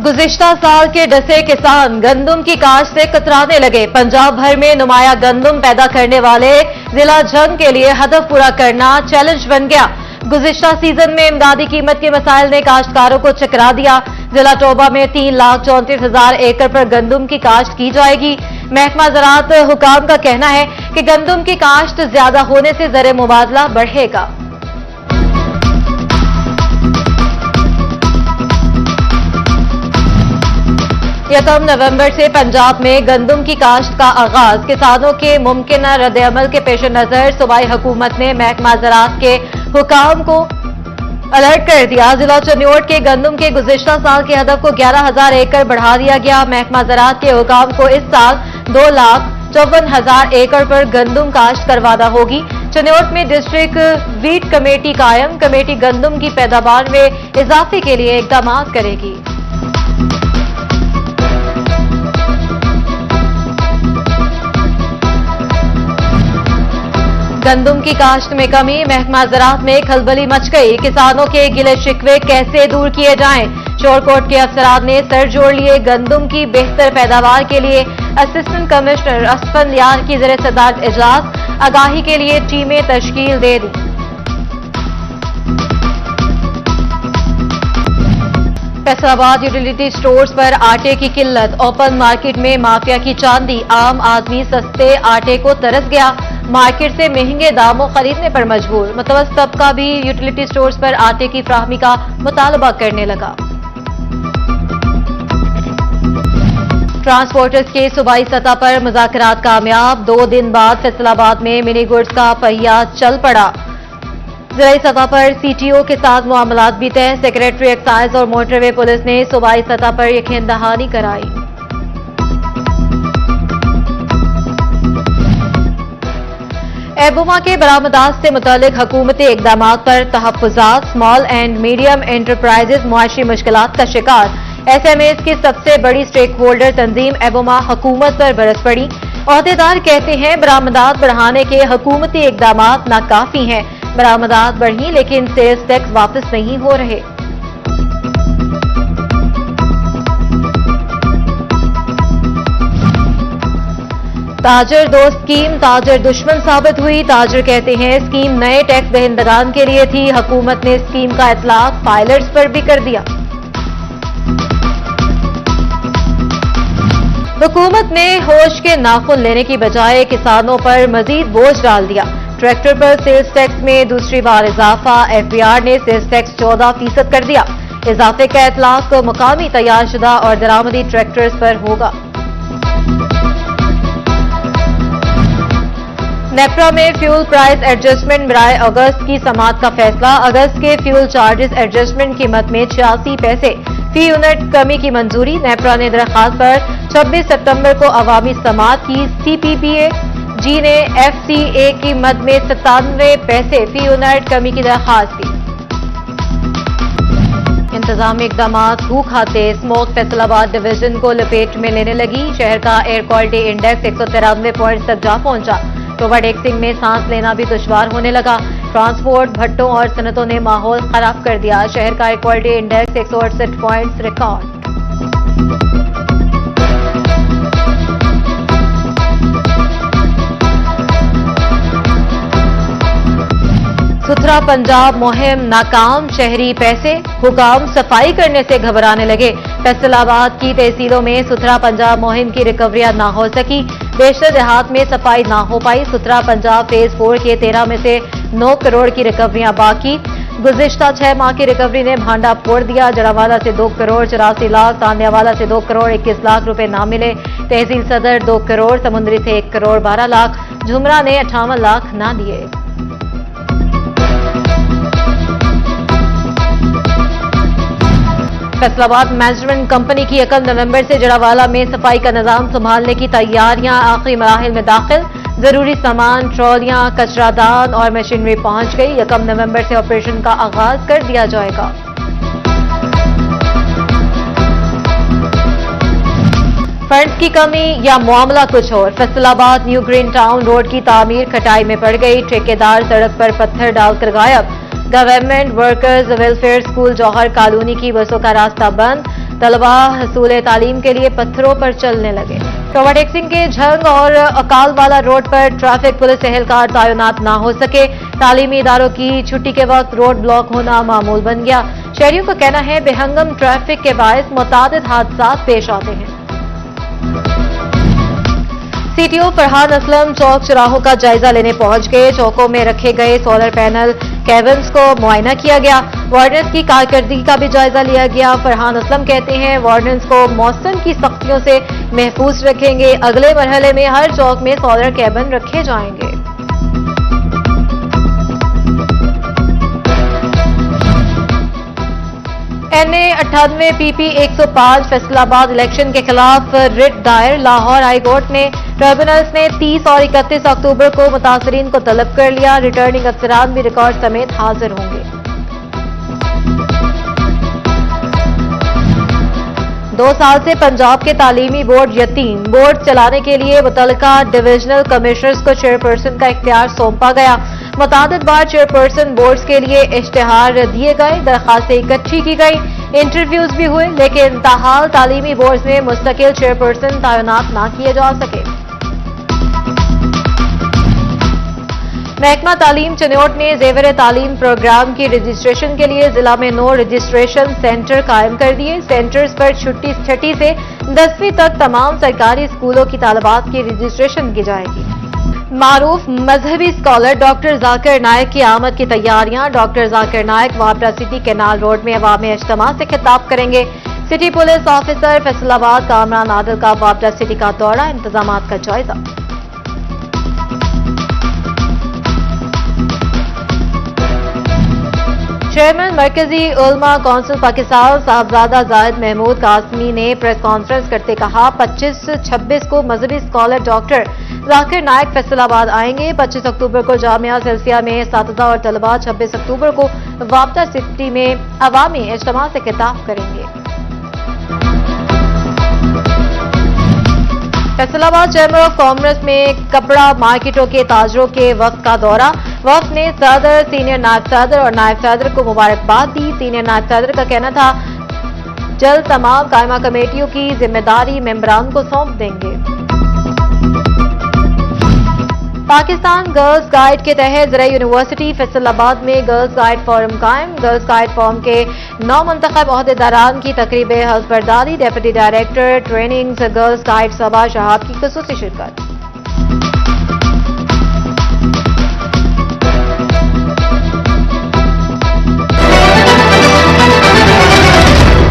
गुज़िश्ता साल के डसे किसान गंदम की काश्त से कतराने लगे। पंजाब भर में नुमाया गंदम पैदा करने वाले जिला झंग के लिए हदफ पूरा करना चैलेंज बन गया। गुज़िश्ता सीजन में इमदादी कीमत के मसाइल ने काश्तकारों को चकरा दिया। जिला टोबा में 3,34,000 एकड़ पर गंदम की काश्त की जाएगी। महकमा ज़राअत हुकाम का कहना है कि गंदम की काश्त ज्यादा होने से ज़र मुबादला बढ़ेगा। 1 नवंबर से पंजाब में गंदम की काश्त का आगाज। किसानों के मुमकिन रद्द-ए-अमल के पेश नजर सूबाई हुकूमत ने महकमा ज़राअत के हुकाम को अलर्ट कर दिया। जिला चनियोट के गंदम के गुज़िश्ता साल के हदफ को 11,000 एकड़ बढ़ा दिया गया। महकमा ज़राअत के हुकाम को इस साल 2,54,000 एकड़ पर गंदम काश्त करवाना होगी। चनियोट में डिस्ट्रिक्ट वीट कमेटी कायम। कमेटी गंदम की पैदावार में इजाफे के लिए इकदाम करेगी। गंदम की काश्त में कमी, महकमा ज़राअत में खलबली मच गई। किसानों के गिले शिकवे कैसे दूर किए जाएं? शोरकोट के अफसरान ने सर जोड़ लिए। गंदम की बेहतर पैदावार के लिए असिस्टेंट कमिश्नर असफन यार की ज़रिए सदारत इजलास। आगाही के लिए टीमें तश्कील दे दी। फैसलाबाद यूटिलिटी स्टोर्स पर आटे की किल्लत। ओपन मार्केट में माफिया की चांदी। आम आदमी सस्ते आटे को तरस गया। मार्केट से महंगे दामों खरीदने पर मजबूर। मुतवस्सित तबका भी यूटिलिटी स्टोर्स पर आटे की फ्राहमी का मुतालबा करने लगा। ट्रांसपोर्टर्स के सूबाई सतह पर मुज़ाकरात कामयाब। 2 दिन बाद फैसलाबाद में मिनी गुड्स का पहिया चल पड़ा। ज़िलाई सतह पर सीटीओ के साथ मामलात भी तय। सेक्रेटरी एक्साइज और मोटरवे पुलिस ने सूबाई सतह पर यकीन दहानी कराई। एबोमा के बरामदात से मुतालिक हुकूमती इकदाम पर तहफ़्फ़ुज़ात। स्मॉल एंड मीडियम एंटरप्राइजेज मुआशी मुश्किलात का शिकार। एसएमएस की सबसे बड़ी स्टेक होल्डर तंजीम एबोमा हुकूमत पर बरस पड़ी। अहदेदार कहते हैं बरामदात बढ़ाने के हुकूमती इकदाम नाकाफी हैं। बरामदात बढ़ी लेकिन सेल्स टैक्स वापस नहीं हो रहे। ताजर दोस्त स्कीम ताजर दुश्मन साबित हुई। ताजर कहते हैं स्कीम नए टैक्स दहिंदगान के लिए थी। हुकूमत ने स्कीम का इतलाक पायलट्स पर भी कर दिया। हुकूमत ने होश के नाखून लेने की बजाय किसानों पर मजीद बोझ डाल दिया। ट्रैक्टर पर सेल्स टैक्स में दूसरी बार इजाफा। एफबीआर ने सेल्स टैक्स 14% कर दिया। इजाफे का इतलाक मुकामी तैयारशुदा और दरामदी ट्रैक्टर्स पर होगा। नेप्रा में फ्यूल प्राइस एडजस्टमेंट बराए अगस्त की समाअत का फैसला। अगस्त के फ्यूल चार्जेस एडजस्टमेंट कीमत में 86 पैसे फी यूनिट कमी की मंजूरी। नेप्रा ने दरखास्त पर 26 सितंबर को अवामी समाअत की। सीपीपीए जी ने एफसीए कीमत में 97 पैसे फी यूनिट कमी की दरखास्त की। इंतजामी इकदाम धू खाते। स्मोक फैसलाबाद डिवीजन को लपेट में लेने लगी। शहर का एयर क्वालिटी इंडेक्स 193 पॉइंट तक जा पहुंचा। ओवरटेक्सिंग में सांस लेना भी दुश्वार होने लगा। ट्रांसपोर्ट भट्टों और सनतों ने माहौल खराब कर दिया। शहर का air quality index 168 points record. सुथरा पंजाब मुहिम नाकाम। शहरी पैसे हुकाम सफाई करने से घबराने लगे। फैसलाबाद की तहसीलों में सुथरा पंजाब मुहिम की रिकवरियां ना हो सकी। बेशतर देहात में सफाई ना हो पाई। सुथरा पंजाब फेज 4 के 13 में से 9 करोड़ की रिकवरियां बाकी। गुज़िश्ता 6 माह की रिकवरी ने भांडा फोड़ दिया। जड़ावाला से 2 करोड़ 84 लाख, तांदियावाला से 2 करोड़ 21 लाख रुपए ना मिले। तहसील सदर 2 करोड़, समुंदरी से 1 करोड़ 12 लाख, झुमरा ने 58 लाख ना दिए। फैसलाबाद मैनेजमेंट कंपनी की 1 नवंबर से जड़ावाला में सफाई का निजाम संभालने की तैयारियां आखिरी मराहिल में दाखिल। जरूरी सामान, ट्रॉलियां, कचरादान और मशीनरी पहुंच गई। 1 नवंबर से ऑपरेशन का आगाज कर दिया जाएगा। फंड्स की कमी या मामला कुछ और। Faisalabad new green town road की तामीर खटाई में पड़ गई। ठेकेदार सड़क पर पत्थर डालकर गायब। गवर्नमेंट वर्कर्स वेलफेयर स्कूल जौहर कॉलोनी की बसों का रास्ता बंद। तलबा हसूल तालीम के लिए पत्थरों पर चलने लगे। टोबाटेक सिंह के झंग और अकालवाला रोड पर ट्रैफिक पुलिस एहलकार तैनात ना हो सके। तालीमी इदारों की छुट्टी के वक्त रोड ब्लॉक होना मामूल बन गया। शहरियों का कहना है बेहंगम ट्रैफिक के बायस मुतादिद हादसा पेश आते हैं। सीटीओ फरहान असलम चौक चौराहों का जायजा लेने पहुंच गए। चौकों में रखे गए सोलर पैनल केबिन्स को मुआयना किया गया। वार्डनेंस की कारकर्दगी का भी जायजा लिया गया। फरहान असलम कहते हैं वार्डनेंस को मौसम की सख्तियों से महफूज रखेंगे। अगले मरहले में हर चौक में सोलर केबिन रखे जाएंगे। NA 98 PP 105 फैसलाबाद इलेक्शन के खिलाफ रिट दायर। लाहौर हाई कोर्ट ने ट्रिब्यूनल्स ने 30 और 31 अक्टूबर को मुतासरीन को तलब कर लिया। रिटर्निंग अफसरान भी रिकॉर्ड समेत हाजिर होंगे। 2 साल से पंजाब के तालीमी बोर्ड यतीम। बोर्ड चलाने के लिए मुतल्लिका डिविजनल कमिश्नर्स को चेयरपर्सन का इख्तियार सौंपा गया। मुतादिद बार चेयरपर्सन बोर्ड्स के लिए इश्तिहार दिए गए, दरखास्तें इकट्ठी की गई, इंटरव्यूज भी हुए, लेकिन ताहाल तालीमी बोर्ड्स में मुस्तकिल चेयरपर्सन तैनात ना किए जा सके। महकमा तालीम चनोट ने जेवर तालीम प्रोग्राम की रजिस्ट्रेशन के लिए जिला में 9 रजिस्ट्रेशन सेंटर कायम कर दिए। सेंटर्स पर छठी से 10वीं तक तमाम सरकारी स्कूलों की तालिबात की रजिस्ट्रेशन की जाएगी। मारूफ मजहबी स्कॉलर डॉक्टर जाकिर नायक की आमद की तैयारियां। डॉक्टर जाकिर नायक वापडा सिटी कैनाल रोड में अवामी इज्तिमा से खिताब करेंगे। City police officer Faisalabad Kamran Adil का वापडा सिटी का दौरा, इंतजामात का जायजा। चेयरमैन मरकजी उलमा कौंसिल पाकिस्तान साहबजादा जाहिद महमूद कासमी ने प्रेस कॉन्फ्रेंस करते कहा 25-26 को मजहबी स्कॉलर डॉक्टर जाकिर नायक फैसलाबाद आएंगे। 25 अक्टूबर को जामिया सिलसिया में असातिज़ा और तलबा, 26 अक्टूबर को वापडा सिटी में अवामी इज्तिमा से खिताब करेंगे। फैसलाबाद चैम्बर ऑफ कॉमर्स में कपड़ा मार्केटों के ताजरों के वक्त का दौरा। वक्त ने सदर, सीनियर नायब सदर और नायब सदर को मुबारकबाद दी। सीनियर नायब सदर का कहना था जल्द तमाम कायमा कमेटियों की जिम्मेदारी मेंबरान को सौंप देंगे। पाकिस्तान गर्ल्स गाइड के तहत ज़रा यूनिवर्सिटी फैसलाबाद में गर्ल्स गाइड फोरम कायम। गर्ल्स गाइड फोरम के 9 मुंतखब ओहदेदारान की तकरीब हल्फ बर्दारी। Deputy director trainings girls guide Saba Shahab की खुसूसी शिरकत।